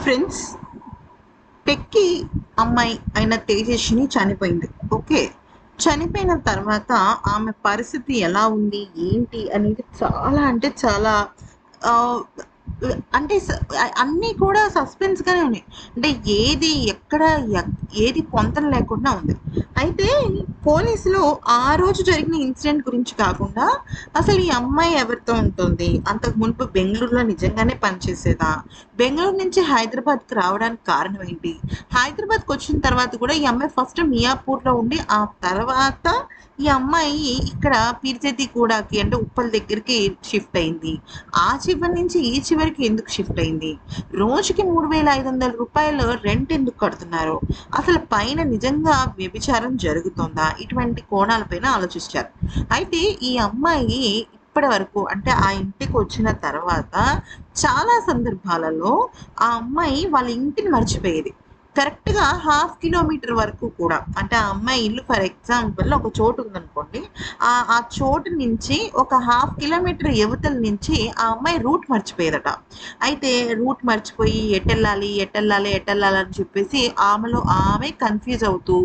Friends, techie అమ్మాయి అయిన తేజస్విని చనిపోయింది. ఓకే, చనిపోయిన తర్వాత ఆమె పరిస్థితి ఎలా ఉంది ఏంటి అనేది చాలా అంటే చాలా ఆ, అంటే అన్నీ కూడా సస్పెన్స్గానే ఉన్నాయి. అంటే ఏది ఎక్కడ ఏది పొంతన లేకుండా ఉంది. అయితే పోలీసులు ఆ రోజు జరిగిన ఇన్సిడెంట్ గురించి కాకుండా అసలు ఈ అమ్మాయి ఎవరితో ఉంటుంది, అంతకు మునుపు బెంగళూరులో నిజంగానే పనిచేసేదా, బెంగళూరు నుంచి హైదరాబాద్కి రావడానికి కారణం ఏంటి, హైదరాబాద్కి వచ్చిన తర్వాత కూడా ఈ అమ్మాయి ఫస్ట్ మియాపూర్లో ఉండి ఆ తర్వాత ఈ అమ్మాయి ఇక్కడ పీర్జతి కూడాకి అంటే ఉప్పల్ దగ్గరికి షిఫ్ట్ అయింది. ఆ చివరి నుంచి ఈ చివరికి ఎందుకు షిఫ్ట్ అయింది, రోజుకి 3,500 రూపాయలు రెంట్ ఎందుకు కడుతున్నారు, అసలు పైన నిజంగా వ్యభిచారం జరుగుతుందా, ఇటువంటి కోణాలపైన ఆలోచించారు. అయితే ఈ అమ్మాయి ఇప్పటి వరకు అంటే ఆ ఇంటికి వచ్చిన తర్వాత చాలా సందర్భాలలో ఆ అమ్మాయి వాళ్ళ ఇంటిని మర్చిపోయేది. కరెక్ట్గా 1/2 కిలోమీటర్ వరకు కూడా, అంటే ఆ అమ్మాయి ఇల్లు ఫర్ ఎగ్జాంపుల్ ఒక చోటు ఉందనుకోండి, ఆ చోటు నుంచి ఒక 1/2 కిలోమీటర్ యువతల నుంచి ఆ అమ్మాయి రూట్ మర్చిపోయేదట. అయితే రూట్ మర్చిపోయి ఎటెళ్ళాలి ఎటెళ్ళాలి ఎటెళ్ళాలి అని చెప్పేసి ఆమెలో ఆమె కన్ఫ్యూజ్ అవుతూ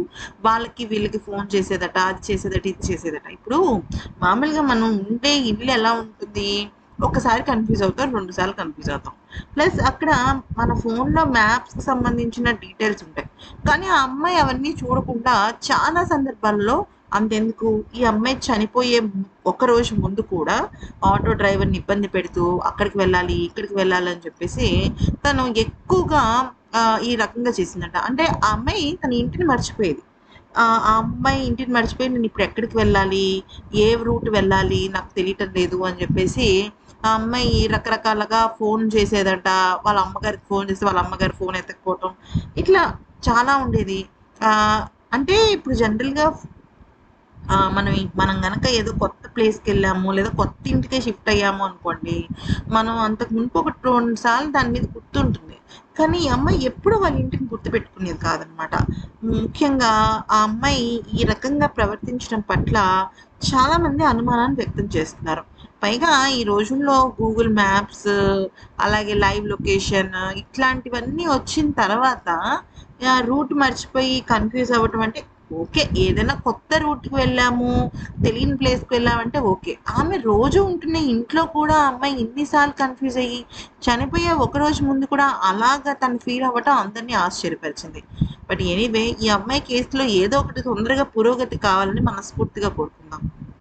వాళ్ళకి వీళ్ళకి ఫోన్ చేసేదట, అది చేసేదట ఇది చేసేదట. ఇప్పుడు మామూలుగా మనం ఉండే ఇల్లు ఎలా ఉంటుంది, ఒకసారి కన్ఫ్యూజ్ అవుతాం, 2 సార్లు కన్ఫ్యూజ్ అవుతాం. ప్లస్ అక్కడ మన ఫోన్లో మ్యాప్స్కి సంబంధించిన డీటెయిల్స్ ఉంటాయి. కానీ ఆ అమ్మాయి అవన్నీ చూడకుండా చాలా సందర్భాల్లో, అంతెందుకు ఈ అమ్మాయి చనిపోయే ఒక రోజు ముందు కూడా ఆటో డ్రైవర్ని ఇబ్బంది పెడుతూ అక్కడికి వెళ్ళాలి ఇక్కడికి వెళ్ళాలి అని చెప్పేసి తను ఎక్కువగా ఈ రకంగా చేసిందంట. అంటే ఆ అమ్మాయి తన ఇంటిని మర్చిపోయేది. ఆ అమ్మాయి ఇంటిని మర్చిపోయి నేను ఇప్పుడు ఎక్కడికి వెళ్ళాలి, ఏ రూట్ వెళ్ళాలి నాకు తెలియటం లేదు అని చెప్పేసి ఆ అమ్మాయి రకరకాలుగా ఫోన్ చేసేదట. వాళ్ళ అమ్మగారికి ఫోన్ చేసి వాళ్ళ అమ్మగారి ఫోన్ ఎత్తకపోవటం, ఇట్లా చాలా ఉండేది. అంటే ఇప్పుడు జనరల్గా మనం గనక ఏదో కొత్త ప్లేస్కి వెళ్ళాము లేదా కొత్త ఇంటికే షిఫ్ట్ అయ్యాము అనుకోండి, మనం అంతకు మునుపు ఒక 2 సార్లు దాని మీద గుర్తుంటుంది. కానీ ఈ అమ్మాయి ఎప్పుడు వాళ్ళ ఇంటిని గుర్తుపెట్టుకునేది కాదనమాట. ముఖ్యంగా ఆ అమ్మాయి ఈ రకంగా ప్రవర్తించడం పట్ల చాలామంది అనుమానాన్ని వ్యక్తం చేస్తున్నారు. పైగా ఈ రోజుల్లో గూగుల్ మ్యాప్స్, అలాగే లైవ్ లొకేషన్ ఇట్లాంటివన్నీ వచ్చిన తర్వాత రూట్ మర్చిపోయి కన్ఫ్యూజ్ అవ్వటం అంటే ఓకే. ఏదైనా కొత్త రూట్‌కి వెళ్ళాము, తెలియని ప్లేస్‌కి వెళ్ళామంటే ఓకే. ఆమె రోజు ఉంటున్న ఇంట్లో కూడా ఆ అమ్మాయి ఇన్ని సార్లు కన్‌ఫ్యూజ్ అయ్యి, చనిపోయే ఒకరోజు ముందు కూడా అలాగా తను ఫీల్ అవ్వటం అందరిని ఆశ్చర్యపరిచింది. బట్ ఎనీవే, ఈ అమ్మాయి కేసులో ఏదో ఒకటి తొందరగా పురోగతి కావాలని మనస్ఫూర్తిగా కోరుకుందాం.